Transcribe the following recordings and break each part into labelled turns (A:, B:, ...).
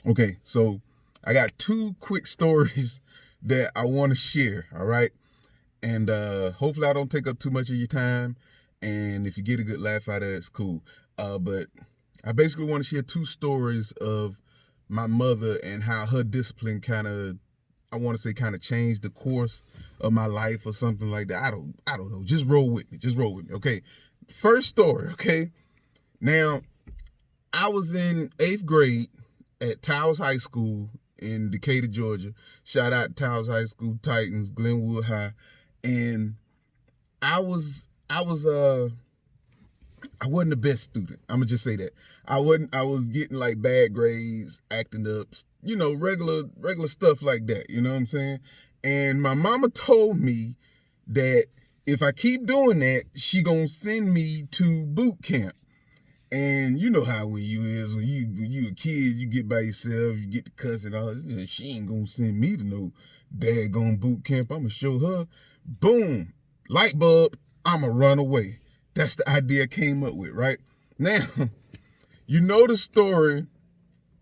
A: Okay, so I got two quick stories that I want to share, all right? And hopefully I don't take up too much of your time. And if you get a good laugh out of it, it's cool. But I basically want to share two stories of my mother and how her discipline kind of, I want to say, kind of changed the course of my life or something like that. I don't know. Just roll with me. Just roll with me. Okay. First story. Okay. Now, I was in 8th grade at Towers High School in Decatur, Georgia. Shout out to Towers High School Titans, Glenwood High. And I wasn't the best student. I'm gonna just say that. I was getting like bad grades, acting up, regular stuff like that. You know what I'm saying? And my mama told me that if I keep doing that, she gonna send me to boot camp. And you know how when you a kid, you get by yourself, you get to cuss and all. She ain't gonna send me to no daggone boot camp. I'ma show her. Boom, light bulb. I'ma run away. That's the idea I came up with, right? Now, you know the story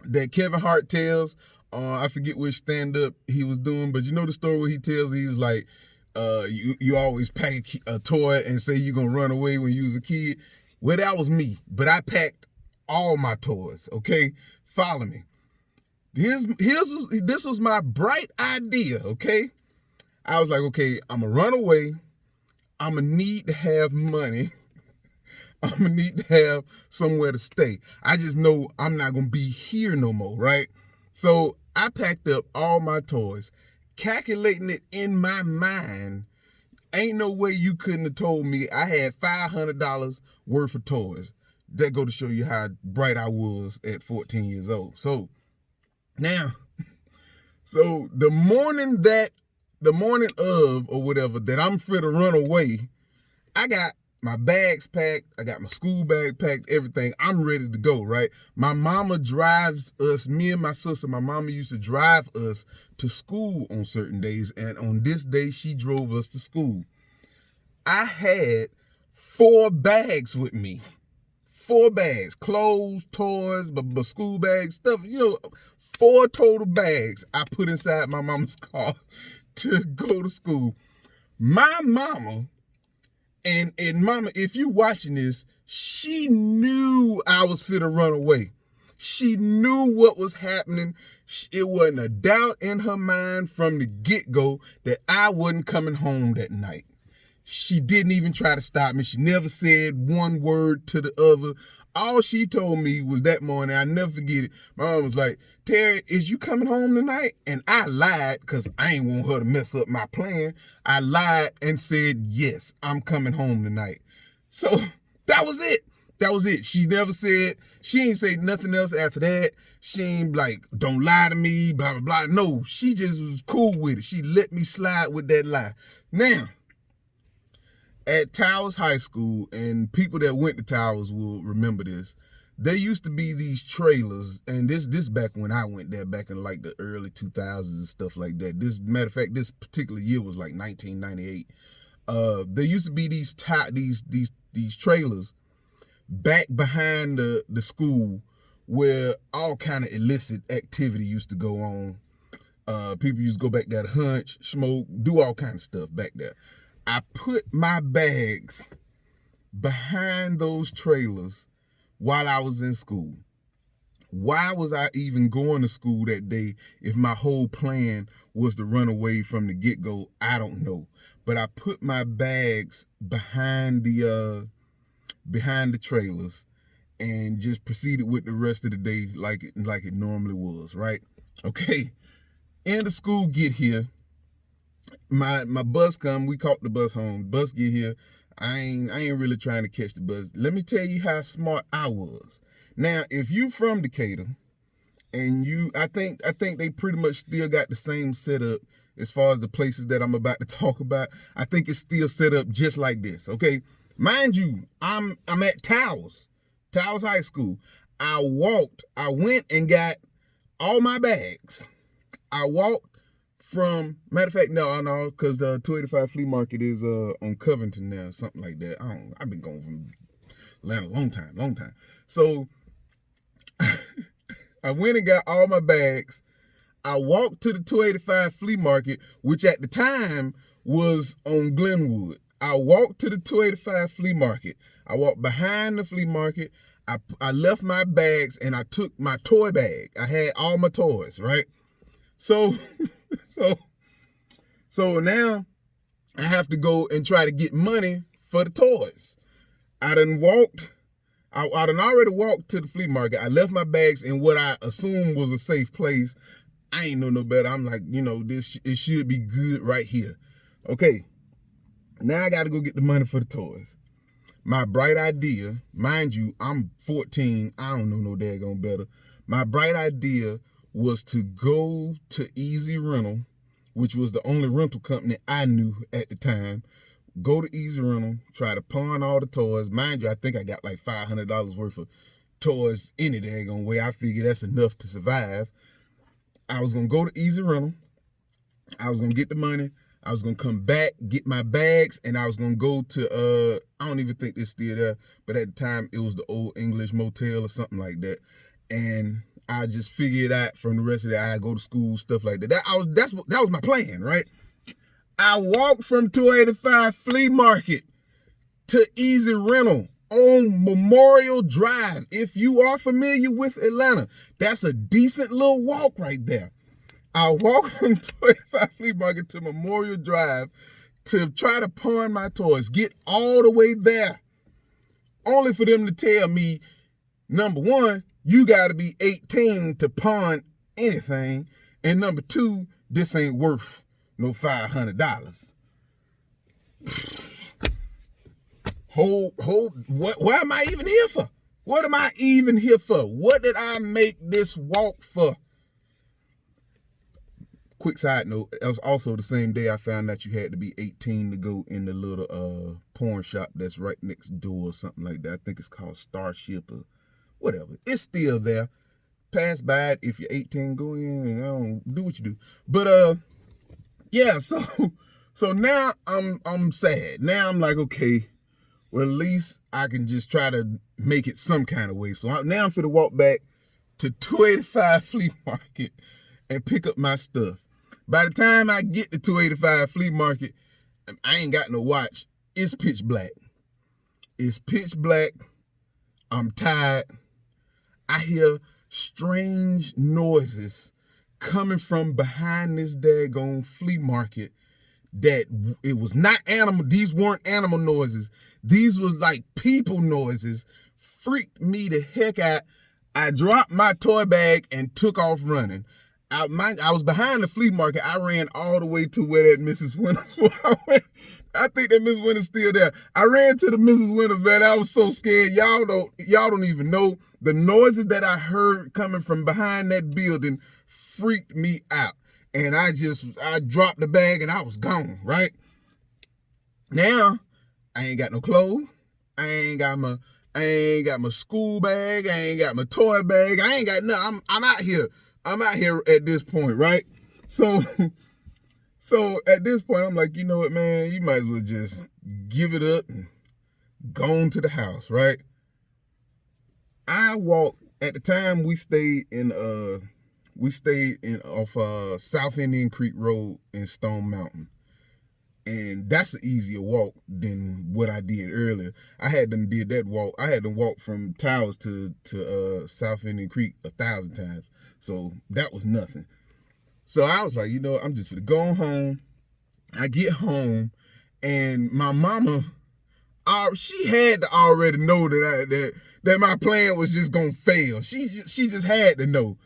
A: that Kevin Hart tells. I forget which stand-up he was doing, but you know the story where he tells he's like, you always pack a toy and say you're gonna run away when you was a kid. Well, that was me, but I packed all my toys. Okay, follow me. This was my bright idea. Okay, I was like, okay, I'm gonna run away. I'm gonna need to have money. I'm gonna need to have somewhere to stay. I just know I'm not gonna be here no more, right? So I packed up all my toys, calculating it in my mind. Ain't no way you couldn't have told me I had $500 worth of toys. That go to show you how bright I was at 14 years old. So now, so the morning of or whatever that I'm free to run away, I got my bags packed, I got my school bag packed, everything. I'm ready to go, right? My mama drives us, me and my sister, my mama used to drive us to school on certain days, and on this day, she drove us to school. I had 4 bags with me. 4 bags, clothes, toys, but school bags, stuff, 4 total bags I put inside my mama's car to go to school. My mama, and mama, if you watching this, she knew I was fit to run away. She knew what was happening. It wasn't a doubt in her mind from the get-go that I wasn't coming home that night. She didn't even try to stop me. She never said one word to the other. All she told me was that morning, I never forget it. My mom was like, Terry, is you coming home tonight? And I lied because I ain't want her to mess up my plan. I lied and said, yes, I'm coming home tonight. So that was it. That was it. She never said, she ain't say nothing else after that. She ain't like, don't lie to me, blah, blah, blah. No, she just was cool with it. She let me slide with that lie. Now, at Towers High School, and people that went to Towers will remember this, there used to be these trailers, and this back when I went there, back in like the early 2000s and stuff like that. Matter of fact, this particular year was like 1998. There used to be these trailers back behind the school where all kind of illicit activity used to go on. People used to go back there to hunch, smoke, do all kind of stuff back there. I put my bags behind those trailers while I was in school. Why was I even going to school that day if my whole plan was to run away from the get-go? I don't know. But I put my bags behind the trailers and just proceeded with the rest of the day like it normally was, right? Okay. And the school get here. My bus come, we caught the bus home. Bus get here. I ain't really trying to catch the bus. Let me tell you how smart I was. Now, if you from Decatur, and I think they pretty much still got the same setup as far as the places that I'm about to talk about. I think it's still set up just like this, okay? Mind you, I'm at Towers High School. I went and got all my bags. I walked from, matter of fact, no, because the 285 flea market is on Covington now, something like that. I've been going from Atlanta a long time. So I went and got all my bags. I walked to the 285 flea market, which at the time was on Glenwood. I walked to the 285 flea market. I walked behind the flea market. I left my bags and I took my toy bag. I had all my toys, right? So, so now I have to go and try to get money for the toys. I done already walked to the flea market. I left my bags in what I assumed was a safe place. I ain't know no better. I'm like, it should be good right here. Okay, now I got to go get the money for the toys. My bright idea, mind you, I'm 14. I don't know no daggone better. My bright idea was to go to Easy Rental, which was the only rental company I knew at the time. Go to Easy Rental, try to pawn all the toys. Mind you, I think I got like $500 worth of toys any daggone way. I figured that's enough to survive. I was going to go to Easy Rental. I was going to get the money. I was going to come back, get my bags, and I was going to go to, I don't even think it's still there, but at the time it was the Old English Motel or something like that. And I just figured out from the rest of that, I go to school, stuff like that. That was my plan, right? I walked from 285 Flea Market to Easy Rental on Memorial Drive. If you are familiar with Atlanta, that's a decent little walk right there. I walked from 285 Flea Market to Memorial Drive to try to pawn my toys, get all the way there, only for them to tell me, number one, you got to be 18 to pawn anything, and number two, this ain't worth no $500. What am I even here for? What am I even here for? What did I make this walk for? Quick side note, it was also the same day I found out you had to be 18 to go in the little porn shop that's right next door or something like that. I think it's called Starship or whatever. It's still there. Pass by it. If you're 18, go in and do what you do. But yeah, so now I'm sad. Now I'm like, okay, well, at least I can just try to make it some kind of way. So now I'm finna walk back to 285 Flea Market and pick up my stuff. By the time I get to 285 Flea Market, I ain't got no watch. It's pitch black. It's pitch black. I'm tired. I hear strange noises coming from behind this daggone flea market that it was not animal. These weren't animal noises. These was like people noises. Freaked me the heck out. I dropped my toy bag and took off running. I was behind the flea market. I ran all the way to where that Mrs. Winters was. I think that Mrs. Winters still there. I ran to the Mrs. Winters, man. I was so scared. Y'all don't even know. The noises that I heard coming from behind that building freaked me out. And I dropped the bag and I was gone, right? Now, I ain't got no clothes. I ain't got my school bag. I ain't got my toy bag. I ain't got nothing. I'm out here. I'm out here at this point, right? So at this point, I'm like, you know what, man? You might as well just give it up and go on to the house, right? I walked, at the time we stayed off South Indian Creek Road in Stone Mountain. And that's an easier walk than what I did earlier. I had them walk from Towers to South Indian Creek 1,000 times. So that was nothing. So I was like, you know, I'm just gonna go home. I get home, and my mama, she had to already know that my plan was just gonna fail. She just had to know.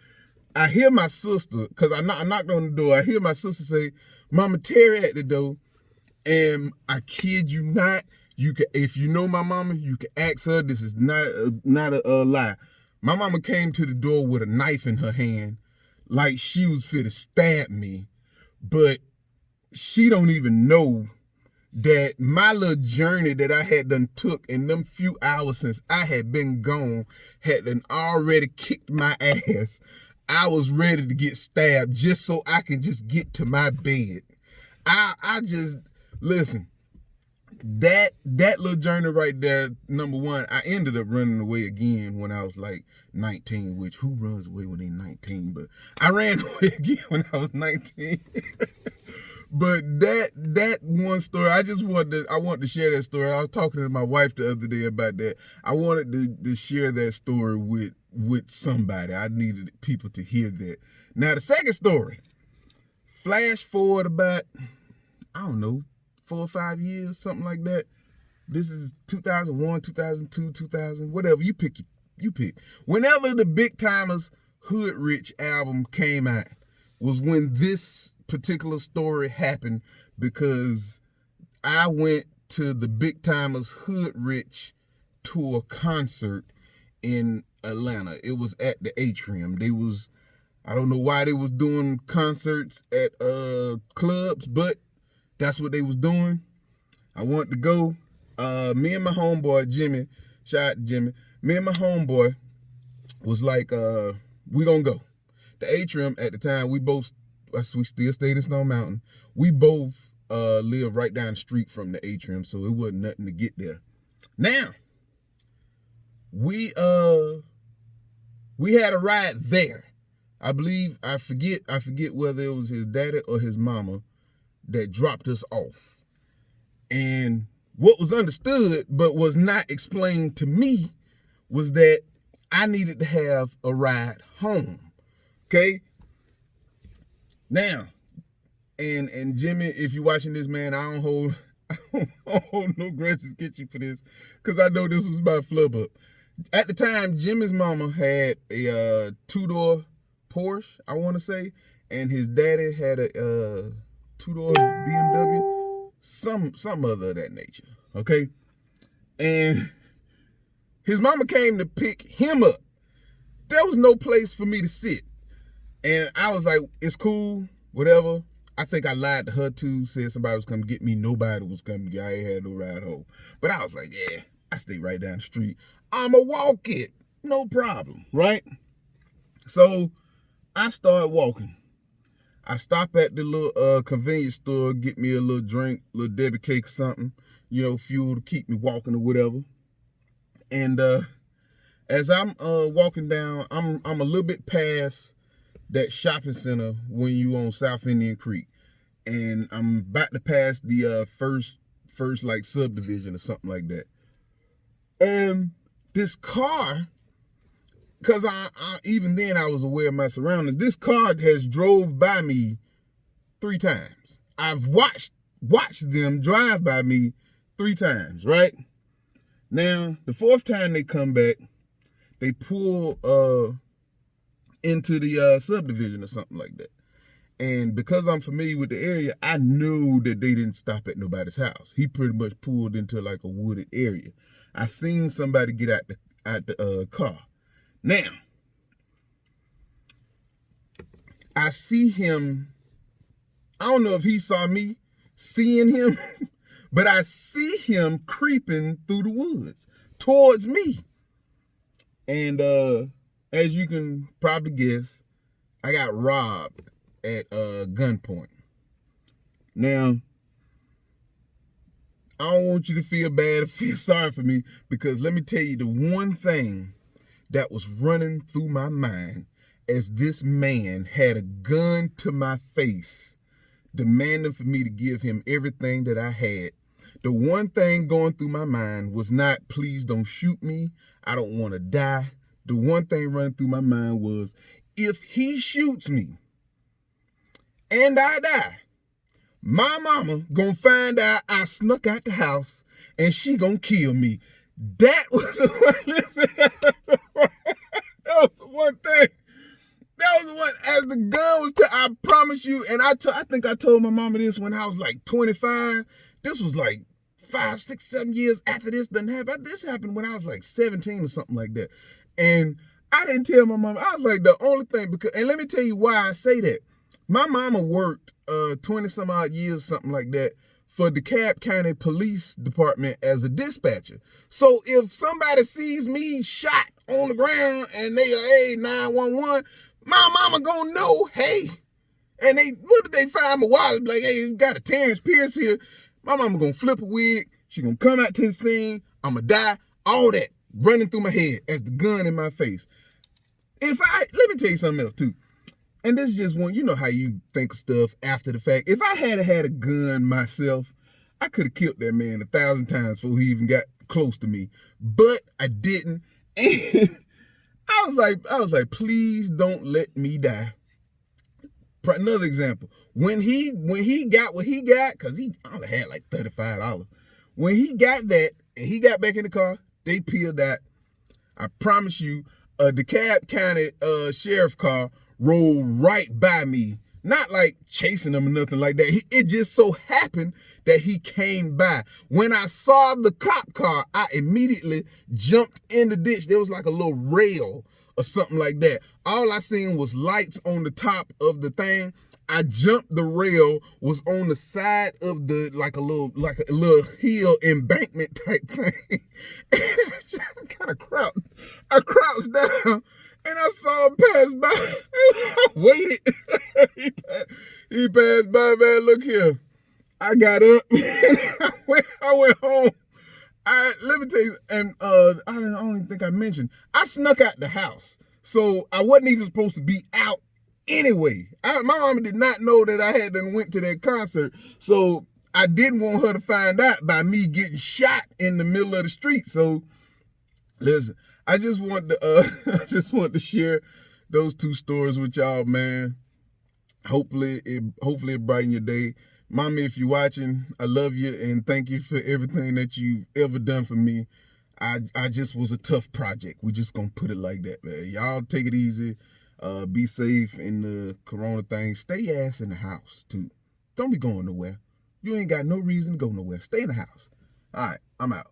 A: I hear my sister, because I knocked on the door. I hear my sister say, "Mama Terry at the door," and I kid you not. You can, if you know my mama, you can ask her. This is not a lie. My mama came to the door with a knife in her hand, like she was fit to stab me, but she don't even know that my little journey that I had done took in them few hours since I had been gone had done already kicked my ass. I was ready to get stabbed just so I can just get to my bed. I just, listen, that little journey right there, number one, I ended up running away again when I was like 19, which who runs away when they're 19? But I ran away again when I was 19. But that one story, I wanted to share that story. I was talking to my wife the other day about that. I wanted to share that story with somebody. I needed people to hear that. Now the second story, flash forward about, I don't know, 4 or 5 years, something like that. This is 2001, 2002, 2000, whatever, you pick. Whenever the Big Timers Hood Rich album came out was when this particular story happened, because I went to the Big Timers Hood Rich tour concert in Atlanta. It was at the Atrium. I don't know why they was doing concerts at clubs, but that's what they was doing. I wanted to go. Me and my homeboy Jimmy, shout out to Jimmy. Me and my homeboy was like, we gonna go. The Atrium at the time, we still stayed in Snow Mountain. We both lived right down the street from the Atrium, so it wasn't nothing to get there. Now, we had a ride there. I forget whether it was his daddy or his mama that dropped us off. And what was understood but was not explained to me was that I needed to have a ride home. Okay? Now, and Jimmy, if you're watching this, man, I don't hold no grudges against you for this, because I know this was my flub up. At the time, Jimmy's mama had a two-door Porsche, I want to say, and his daddy had a two-door BMW, some other of that nature, okay? And his mama came to pick him up. There was no place for me to sit. And I was like, it's cool, whatever. I think I lied to her too, said somebody was coming to get me. Nobody was coming to get me. I ain't had no ride home. But I was like, yeah, I stay right down the street. I'ma walk it, no problem, right? So I started walking. I stop at the little convenience store, get me a little drink, little Debbie cake or something, fuel to keep me walking or whatever. And as I'm walking down, I'm a little bit past that shopping center when you on South Indian Creek, and I'm about to pass the first like subdivision or something like that. And this car, because I even then I was aware of my surroundings, this car has drove by me 3 times. I've watched them drive by me 3 times, right? Now, the 4th time they come back, they pull into the subdivision or something like that. And because I'm familiar with the area, I knew that they didn't stop at nobody's house. He pretty much pulled into like a wooded area. I seen somebody get out the car. Now, I see him. I don't know if he saw me seeing him, but I see him creeping through the woods towards me. And as you can probably guess, I got robbed at gunpoint. Now, I don't want you to feel bad or feel sorry for me, because let me tell you the one thing that was running through my mind as this man had a gun to my face, demanding for me to give him everything that I had. The one thing going through my mind was not, please don't shoot me, I don't want to die. The one thing running through my mind was, if he shoots me and I die, my mama gonna find out I snuck out the house and she gonna kill me. That was the one thing. That was the one, as the gun was, I promise you, and I think I told my mama this when I was like 25. This was like 5, 6, 7 years after this done happened. This happened when I was like 17 or something like that. And I didn't tell my mama. I was like, the only thing, because, and let me tell you why I say that. My mama worked 20 some odd years, something like that, for DeKalb County Police Department as a dispatcher. So if somebody sees me shot on the ground and they are, hey, 911, my mama gonna know, hey. And what did they find my wallet? Like, hey, you got a Terrence Pierce here. My mama gonna flip a wig. She gonna come out to the scene. I'm gonna die. All that running through my head as the gun in my face. Let me tell you something else too. And this is just one, you know how you think of stuff after the fact. If I had a gun myself, I could have killed that man 1,000 times before he even got close to me. But I didn't. And I was like, please don't let me die. Another example. When he got what he got, because he only had like $35. When he got that and he got back in the car, they peeled out. I promise you, a DeKalb County sheriff car rolled right by me. Not like chasing him or nothing like that. It just so happened that he came by. When I saw the cop car, I immediately jumped in the ditch. There was like a little rail or something like that. All I seen was lights on the top of the thing. I jumped the rail, was on the side of the like a little hill embankment type thing. And I kind of crouched. I crouched down and I saw him pass by. I waited. he passed by, man. Look here. I got up and I went home. Let me tell you, and I don't even think I mentioned, I snuck out the house. So I wasn't even supposed to be out anyway. My mama did not know that I had done went to that concert. So I didn't want her to find out by me getting shot in the middle of the street. So listen, I just want to share those two stories with y'all, man. Hopefully it brighten your day. Mama, if you're watching, I love you and thank you for everything that you've ever done for me. I just was a tough project. We just gonna put it like that, man. Y'all take it easy. Be safe in the corona thing. Stay your ass in the house, too. Don't be going nowhere. You ain't got no reason to go nowhere. Stay in the house. All right, I'm out.